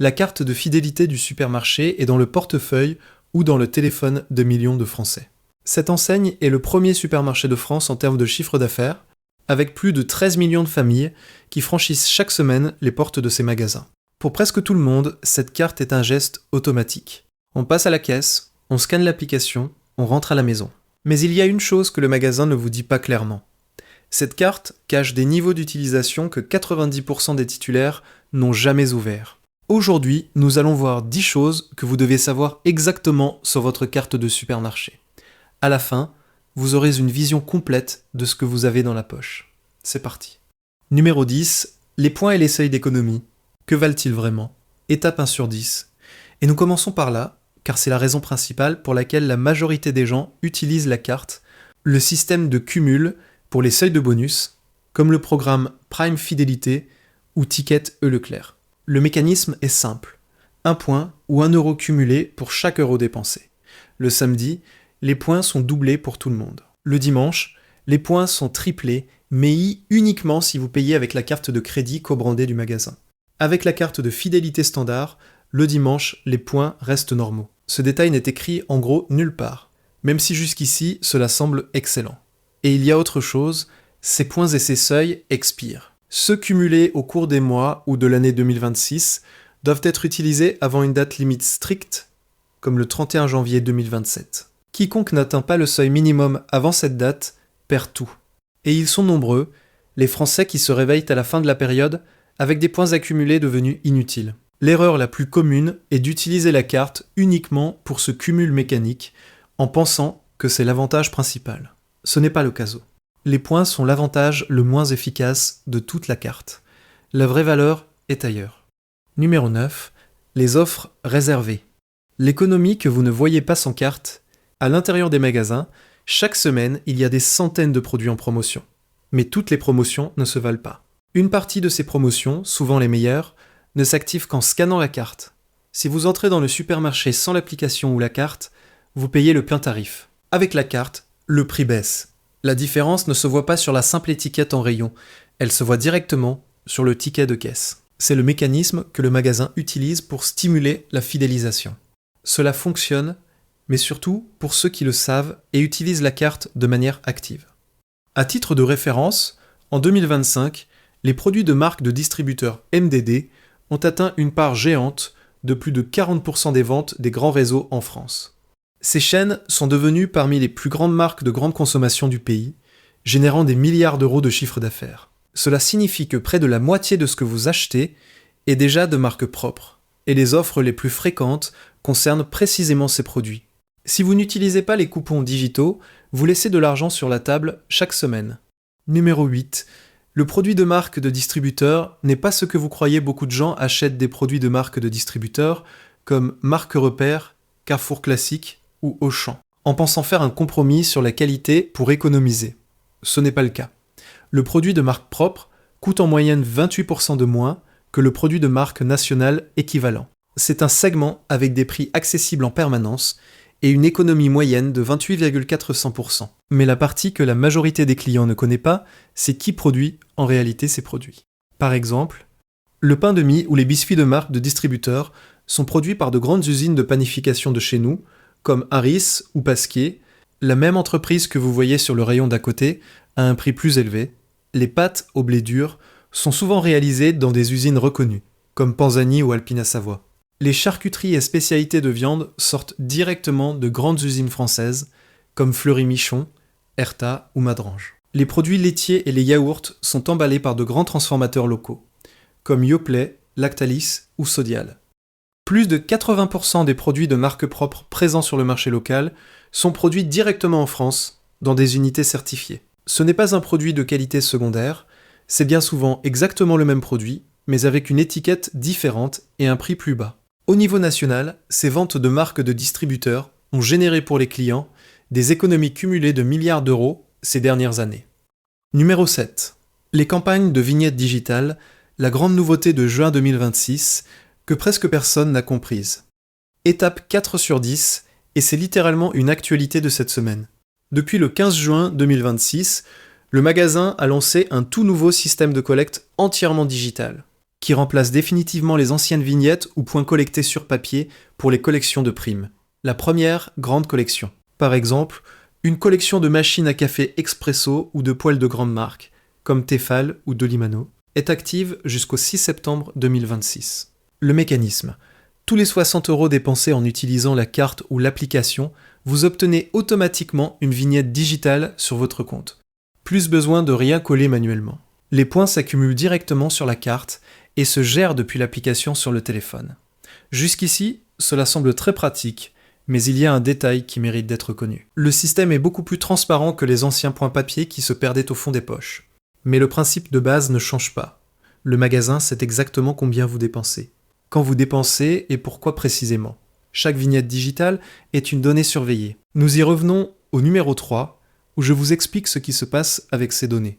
La carte de fidélité du supermarché est dans le portefeuille ou dans le téléphone de millions de Français. Cette enseigne est le premier supermarché de France en termes de chiffre d'affaires, avec plus de 13 millions de familles qui franchissent chaque semaine les portes de ces magasins. Pour presque tout le monde, cette carte est un geste automatique. On passe à la caisse, on scanne l'application, on rentre à la maison. Mais il y a une chose que le magasin ne vous dit pas clairement. Cette carte cache des niveaux d'utilisation que 90% des titulaires n'ont jamais ouverts. Aujourd'hui, nous allons voir 10 choses que vous devez savoir exactement sur votre carte de supermarché. À la fin, vous aurez une vision complète de ce que vous avez dans la poche. C'est parti. Numéro 10, les points et les seuils d'économie. Que valent-ils vraiment ? Étape 1 sur 10. Et nous commençons par là, car c'est la raison principale pour laquelle la majorité des gens utilisent la carte, le système de cumul pour les seuils de bonus, comme le programme Prime Fidélité ou Ticket Leclerc. Le mécanisme est simple. 1 point ou 1 euro cumulé pour chaque euro dépensé. Le samedi, les points sont doublés pour tout le monde. Le dimanche, les points sont triplés, mais uniquement si vous payez avec la carte de crédit co-brandée du magasin. Avec la carte de fidélité standard, le dimanche, les points restent normaux. Ce détail n'est écrit en gros nulle part, même si jusqu'ici cela semble excellent. Et il y a autre chose, ces points et ces seuils expirent. Ceux cumulés au cours des mois ou de l'année 2026 doivent être utilisés avant une date limite stricte, comme le 31 janvier 2027. Quiconque n'atteint pas le seuil minimum avant cette date perd tout. Et ils sont nombreux, les Français qui se réveillent à la fin de la période avec des points accumulés devenus inutiles. L'erreur la plus commune est d'utiliser la carte uniquement pour ce cumul mécanique, en pensant que c'est l'avantage principal. Ce n'est pas le cas. Les points sont l'avantage le moins efficace de toute la carte. La vraie valeur est ailleurs. Numéro 9. Les offres réservées. L'économie que vous ne voyez pas sans carte. À l'intérieur des magasins, chaque semaine, il y a des centaines de produits en promotion. Mais toutes les promotions ne se valent pas. Une partie de ces promotions, souvent les meilleures, ne s'active qu'en scannant la carte. Si vous entrez dans le supermarché sans l'application ou la carte, vous payez le plein tarif. Avec la carte, le prix baisse. La différence ne se voit pas sur la simple étiquette en rayon, elle se voit directement sur le ticket de caisse. C'est le mécanisme que le magasin utilise pour stimuler la fidélisation. Cela fonctionne, mais surtout pour ceux qui le savent et utilisent la carte de manière active. À titre de référence, en 2025, les produits de marque de distributeurs MDD ont atteint une part géante de plus de 40% des ventes des grands réseaux en France. Ces chaînes sont devenues parmi les plus grandes marques de grande consommation du pays, générant des milliards d'euros de chiffre d'affaires. Cela signifie que près de la moitié de ce que vous achetez est déjà de marque propre, et les offres les plus fréquentes concernent précisément ces produits. Si vous n'utilisez pas les coupons digitaux, vous laissez de l'argent sur la table chaque semaine. Numéro 8. Le produit de marque de distributeur n'est pas ce que vous croyez. Beaucoup de gens achètent des produits de marque de distributeur comme Marque Repère, Carrefour Classique ou Auchan, en pensant faire un compromis sur la qualité pour économiser. Ce n'est pas le cas. Le produit de marque propre coûte en moyenne 28% de moins que le produit de marque nationale équivalent. C'est un segment avec des prix accessibles en permanence et une économie moyenne de 28,400%. Mais la partie que la majorité des clients ne connaît pas, c'est qui produit en réalité ces produits. Par exemple, le pain de mie ou les biscuits de marque de distributeurs sont produits par de grandes usines de panification de chez nous, comme Harris ou Pasquier, la même entreprise que vous voyez sur le rayon d'à côté, à un prix plus élevé. Les pâtes au blé dur sont souvent réalisées dans des usines reconnues, comme Panzani ou Alpina Savoie. Les charcuteries et spécialités de viande sortent directement de grandes usines françaises, comme Fleury-Michon, Erta ou Madrange. Les produits laitiers et les yaourts sont emballés par de grands transformateurs locaux, comme Yoplait, Lactalis ou Sodial. Plus de 80% des produits de marque propre présents sur le marché local sont produits directement en France, dans des unités certifiées. Ce n'est pas un produit de qualité secondaire, c'est bien souvent exactement le même produit, mais avec une étiquette différente et un prix plus bas. Au niveau national, ces ventes de marques de distributeurs ont généré pour les clients des économies cumulées de milliards d'euros ces dernières années. Numéro 7. Les campagnes de vignettes digitales, la grande nouveauté de juin 2026 que presque personne n'a comprise. Étape 4 sur 10, et c'est littéralement une actualité de cette semaine. Depuis le 15 juin 2026, le magasin a lancé un tout nouveau système de collecte entièrement digital. qui remplace définitivement les anciennes vignettes ou points collectés sur papier pour les collections de primes. La première grande collection. Par exemple, une collection de machines à café expresso ou de poêles de grande marque, comme Tefal ou Delimano, est active jusqu'au 6 septembre 2026. Le mécanisme. Tous les 60 € dépensés en utilisant la carte ou l'application, vous obtenez automatiquement une vignette digitale sur votre compte. Plus besoin de rien coller manuellement. Les points s'accumulent directement sur la carte et se gèrent depuis l'application sur le téléphone. Jusqu'ici, cela semble très pratique, mais il y a un détail qui mérite d'être connu. Le système est beaucoup plus transparent que les anciens points papier qui se perdaient au fond des poches. Mais le principe de base ne change pas. Le magasin sait exactement combien vous dépensez, quand vous dépensez et pourquoi précisément. Chaque vignette digitale est une donnée surveillée. Nous y revenons au numéro 3, où je vous explique ce qui se passe avec ces données.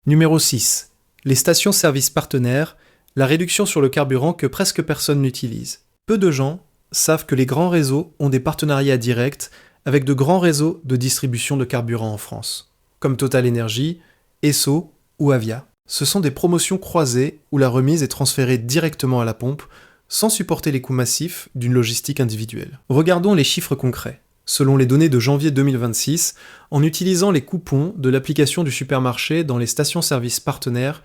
Numéro 6. Les stations-service partenaires, la réduction sur le carburant que presque personne n'utilise. Peu de gens savent que les grands réseaux ont des partenariats directs avec de grands réseaux de distribution de carburant en France, comme Total Energy, Esso ou Avia. Ce sont des promotions croisées où la remise est transférée directement à la pompe, sans supporter les coûts massifs d'une logistique individuelle. Regardons les chiffres concrets. Selon les données de janvier 2026, en utilisant les coupons de l'application du supermarché dans les stations-service partenaires,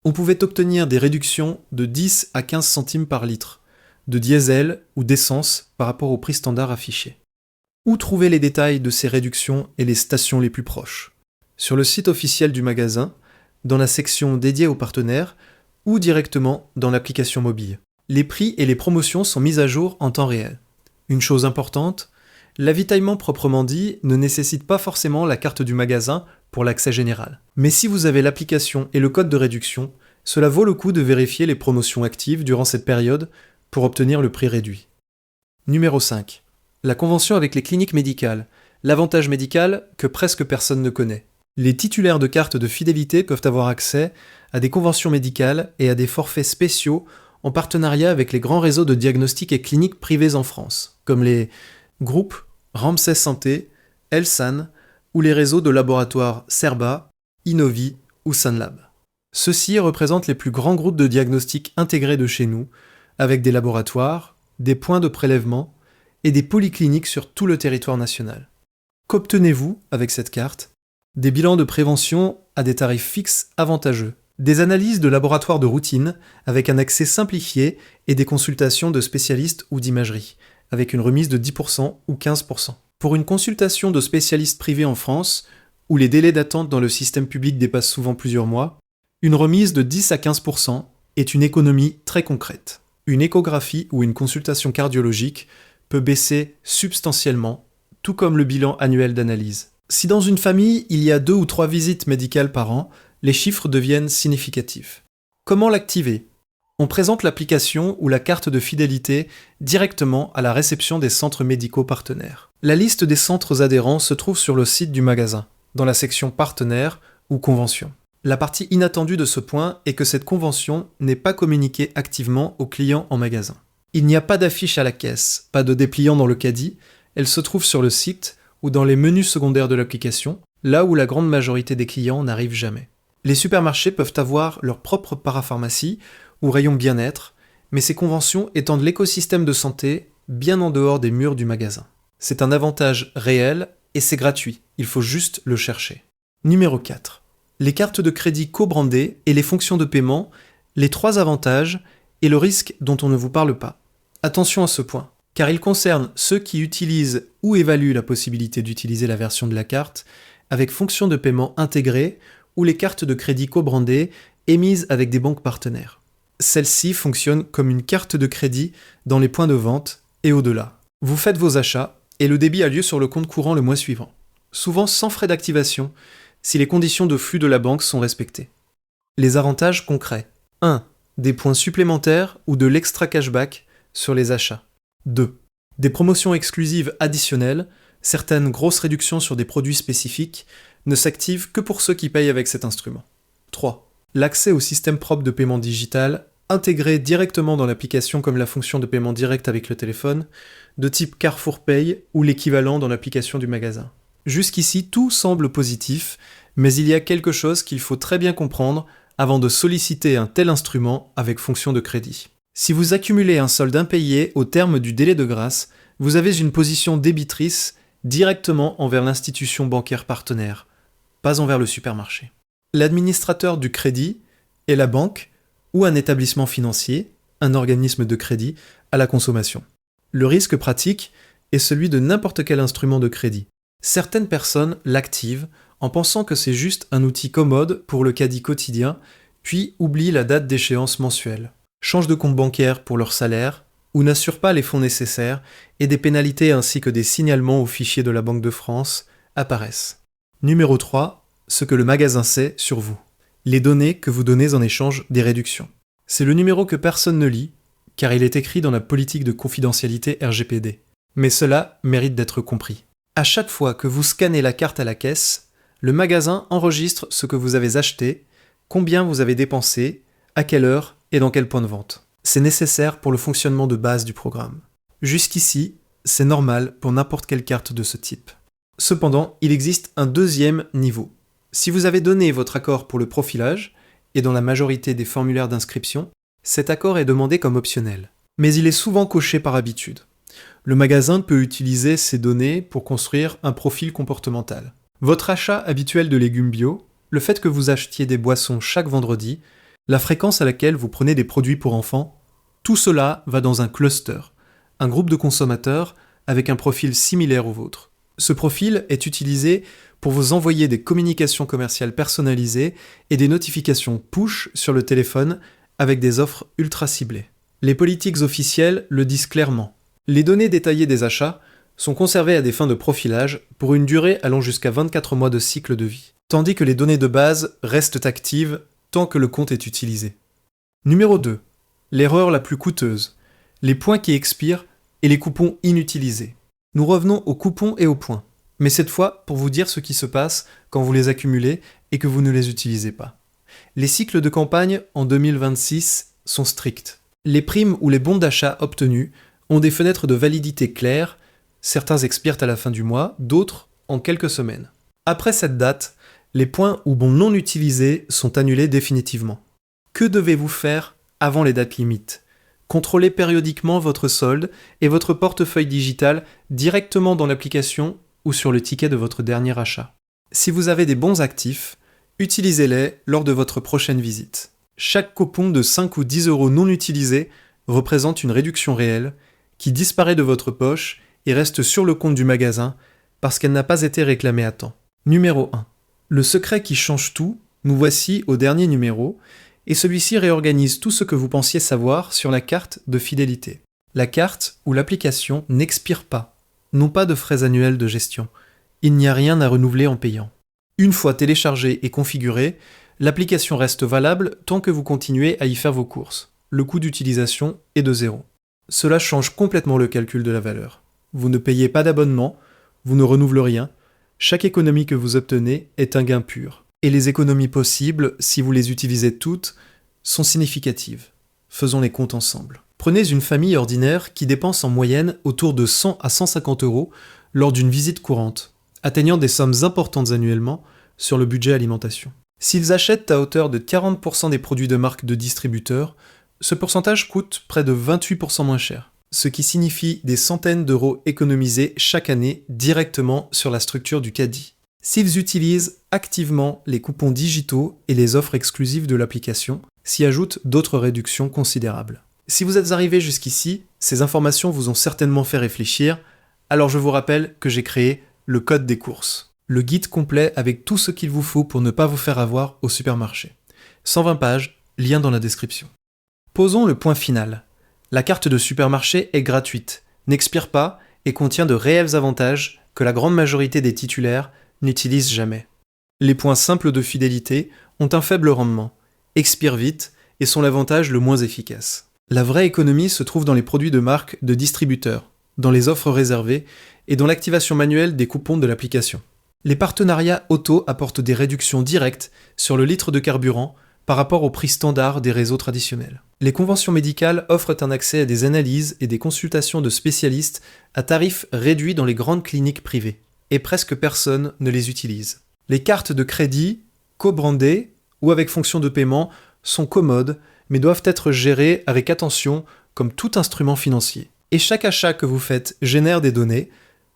on pouvait obtenir des réductions de 10 à 15 centimes par litre, de diesel ou d'essence par rapport au prix standard affiché. Où trouver les détails de ces réductions et les stations les plus proches ? Sur le site officiel du magasin, dans la section dédiée aux partenaires, ou directement dans l'application mobile. Les prix et les promotions sont mis à jour en temps réel. Une chose importante, l'avitaillement proprement dit ne nécessite pas forcément la carte du magasin pour l'accès général. Mais si vous avez l'application et le code de réduction, cela vaut le coup de vérifier les promotions actives durant cette période pour obtenir le prix réduit. Numéro 5. La convention avec les cliniques médicales. L'avantage médical que presque personne ne connaît. Les titulaires de cartes de fidélité peuvent avoir accès à des conventions médicales et à des forfaits spéciaux en partenariat avec les grands réseaux de diagnostic et cliniques privés en France, comme les groupes Ramsay Santé, Elsan ou les réseaux de laboratoires Cerba, Innovi ou Sunlab. Ceux-ci représentent les plus grands groupes de diagnostic intégrés de chez nous, avec des laboratoires, des points de prélèvement et des polycliniques sur tout le territoire national. Qu'obtenez-vous avec cette carte ? Des bilans de prévention à des tarifs fixes avantageux, des analyses de laboratoires de routine avec un accès simplifié et des consultations de spécialistes ou d'imagerie, avec une remise de 10% ou 15%. Pour une consultation de spécialistes privés en France, où les délais d'attente dans le système public dépassent souvent plusieurs mois, une remise de 10 à 15% est une économie très concrète. Une échographie ou une consultation cardiologique peut baisser substantiellement, tout comme le bilan annuel d'analyse. Si dans une famille, il y a 2 ou 3 visites médicales par an, les chiffres deviennent significatifs. Comment l'activer ? On présente l'application ou la carte de fidélité directement à la réception des centres médicaux partenaires. La liste des centres adhérents se trouve sur le site du magasin, dans la section partenaires ou conventions. La partie inattendue de ce point est que cette convention n'est pas communiquée activement aux clients en magasin. Il n'y a pas d'affiche à la caisse, pas de dépliant dans le caddie, elle se trouve sur le site ou dans les menus secondaires de l'application, là où la grande majorité des clients n'arrivent jamais. Les supermarchés peuvent avoir leur propre parapharmacie ou rayon bien-être, mais ces conventions étendent l'écosystème de santé bien en dehors des murs du magasin. C'est un avantage réel et c'est gratuit, il faut juste le chercher. Numéro 4. Les cartes de crédit co-brandées et les fonctions de paiement, les 3 avantages et le risque dont on ne vous parle pas. Attention à ce point, car il concerne ceux qui utilisent ou évaluent la possibilité d'utiliser la version de la carte avec fonction de paiement intégrée ou les cartes de crédit co-brandées émises avec des banques partenaires. Celle-ci fonctionne comme une carte de crédit dans les points de vente et au-delà. Vous faites vos achats et le débit a lieu sur le compte courant le mois suivant, souvent sans frais d'activation si les conditions de flux de la banque sont respectées. Les avantages concrets. 1. Des points supplémentaires ou de l'extra cashback sur les achats. 2. Des promotions exclusives additionnelles, certaines grosses réductions sur des produits spécifiques, ne s'activent que pour ceux qui payent avec cet instrument. 3. L'accès au système propre de paiement digital, intégré directement dans l'application comme la fonction de paiement direct avec le téléphone, de type Carrefour Pay ou l'équivalent dans l'application du magasin. Jusqu'ici, tout semble positif, mais il y a quelque chose qu'il faut très bien comprendre avant de solliciter un tel instrument avec fonction de crédit. Si vous accumulez un solde impayé au terme du délai de grâce, vous avez une position débitrice directement envers l'institution bancaire partenaire, pas envers le supermarché. L'administrateur du crédit est la banque ou un établissement financier, un organisme de crédit à la consommation. Le risque pratique est celui de n'importe quel instrument de crédit. Certaines personnes l'activent en pensant que c'est juste un outil commode pour le caddie quotidien, puis oublient la date d'échéance mensuelle, changent de compte bancaire pour leur salaire, ou n'assurent pas les fonds nécessaires, et des pénalités ainsi que des signalements au fichier de la Banque de France apparaissent. Numéro 3, ce que le magasin sait sur vous. Les données que vous donnez en échange des réductions. C'est le numéro que personne ne lit, car il est écrit dans la politique de confidentialité RGPD. Mais cela mérite d'être compris. À chaque fois que vous scannez la carte à la caisse, le magasin enregistre ce que vous avez acheté, combien vous avez dépensé, à quelle heure et dans quel point de vente. C'est nécessaire pour le fonctionnement de base du programme. Jusqu'ici, c'est normal pour n'importe quelle carte de ce type. Cependant, il existe un deuxième niveau. Si vous avez donné votre accord pour le profilage, et dans la majorité des formulaires d'inscription, cet accord est demandé comme optionnel. Mais il est souvent coché par habitude. Le magasin peut utiliser ces données pour construire un profil comportemental. Votre achat habituel de légumes bio, le fait que vous achetiez des boissons chaque vendredi, la fréquence à laquelle vous prenez des produits pour enfants, tout cela va dans un cluster, un groupe de consommateurs avec un profil similaire au vôtre. Ce profil est utilisé pour vous envoyer des communications commerciales personnalisées et des notifications push sur le téléphone avec des offres ultra ciblées. Les politiques officielles le disent clairement. Les données détaillées des achats sont conservées à des fins de profilage pour une durée allant jusqu'à 24 mois de cycle de vie, tandis que les données de base restent actives tant que le compte est utilisé. Numéro 2. L'erreur la plus coûteuse. Les points qui expirent et les coupons inutilisés. Nous revenons aux coupons et aux points, mais cette fois pour vous dire ce qui se passe quand vous les accumulez et que vous ne les utilisez pas. Les cycles de campagne en 2026 sont stricts. Les primes ou les bons d'achat obtenus ont des fenêtres de validité claires, certains expirent à la fin du mois, d'autres en quelques semaines. Après cette date, les points ou bons non utilisés sont annulés définitivement. Que devez-vous faire avant les dates limites ? Contrôlez périodiquement votre solde et votre portefeuille digital directement dans l'application ou sur le ticket de votre dernier achat. Si vous avez des bons actifs, utilisez-les lors de votre prochaine visite. Chaque coupon de 5 ou 10 € non utilisés représente une réduction réelle qui disparaît de votre poche et reste sur le compte du magasin parce qu'elle n'a pas été réclamée à temps. Numéro 1. Le secret qui change tout, nous voici au dernier numéro, et celui-ci réorganise tout ce que vous pensiez savoir sur la carte de fidélité. La carte ou l'application n'expire pas, non pas de frais annuels de gestion. Il n'y a rien à renouveler en payant. Une fois téléchargée et configurée, l'application reste valable tant que vous continuez à y faire vos courses. Le coût d'utilisation est de 0. Cela change complètement le calcul de la valeur. Vous ne payez pas d'abonnement, vous ne renouvelez rien. Chaque économie que vous obtenez est un gain pur. Et les économies possibles, si vous les utilisez toutes, sont significatives. Faisons les comptes ensemble. Prenez une famille ordinaire qui dépense en moyenne autour de 100 à 150 € lors d'une visite courante, atteignant des sommes importantes annuellement sur le budget alimentation. S'ils achètent à hauteur de 40% des produits de marque de distributeurs, ce pourcentage coûte près de 28% moins cher, ce qui signifie des centaines d'euros économisés chaque année directement sur la structure du caddie. S'ils utilisent activement les coupons digitaux et les offres exclusives de l'application, s'y ajoutent d'autres réductions considérables. Si vous êtes arrivé jusqu'ici, ces informations vous ont certainement fait réfléchir, alors je vous rappelle que j'ai créé le code des courses, le guide complet avec tout ce qu'il vous faut pour ne pas vous faire avoir au supermarché. 120 pages, lien dans la description. Posons le point final. La carte de supermarché est gratuite, n'expire pas et contient de réels avantages que la grande majorité des titulaires n'utilisent jamais. Les points simples de fidélité ont un faible rendement, expirent vite et sont l'avantage le moins efficace. La vraie économie se trouve dans les produits de marque de distributeurs, dans les offres réservées et dans l'activation manuelle des coupons de l'application. Les partenariats auto apportent des réductions directes sur le litre de carburant par rapport au prix standard des réseaux traditionnels. Les conventions médicales offrent un accès à des analyses et des consultations de spécialistes à tarifs réduits dans les grandes cliniques privées, et presque personne ne les utilise. Les cartes de crédit, co-brandées, ou avec fonction de paiement sont commodes, mais doivent être gérés avec attention comme tout instrument financier. Et chaque achat que vous faites génère des données.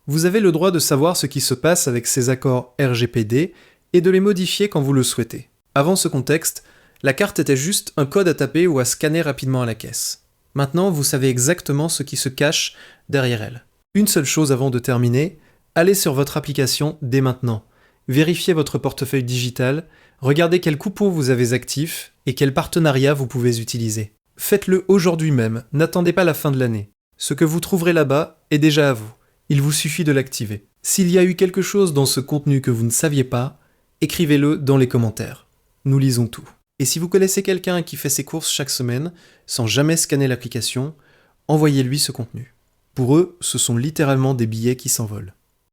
Vous avez le droit de savoir ce qui se passe avec ces accords RGPD et de les modifier quand vous le souhaitez. Avant ce contexte, la carte était juste un code à taper ou à scanner rapidement à la caisse. Maintenant, vous savez exactement ce qui se cache derrière elle. Une seule chose avant de terminer, allez sur votre application dès maintenant. Vérifiez votre portefeuille digital, regardez quels coupons vous avez actifs et quels partenariats vous pouvez utiliser. Faites-le aujourd'hui même, n'attendez pas la fin de l'année. Ce que vous trouverez là-bas est déjà à vous. Il vous suffit de l'activer. S'il y a eu quelque chose dans ce contenu que vous ne saviez pas, écrivez-le dans les commentaires. Nous lisons tout. Et si vous connaissez quelqu'un qui fait ses courses chaque semaine, sans jamais scanner l'application, envoyez-lui ce contenu. Pour eux, ce sont littéralement des billets qui s'envolent.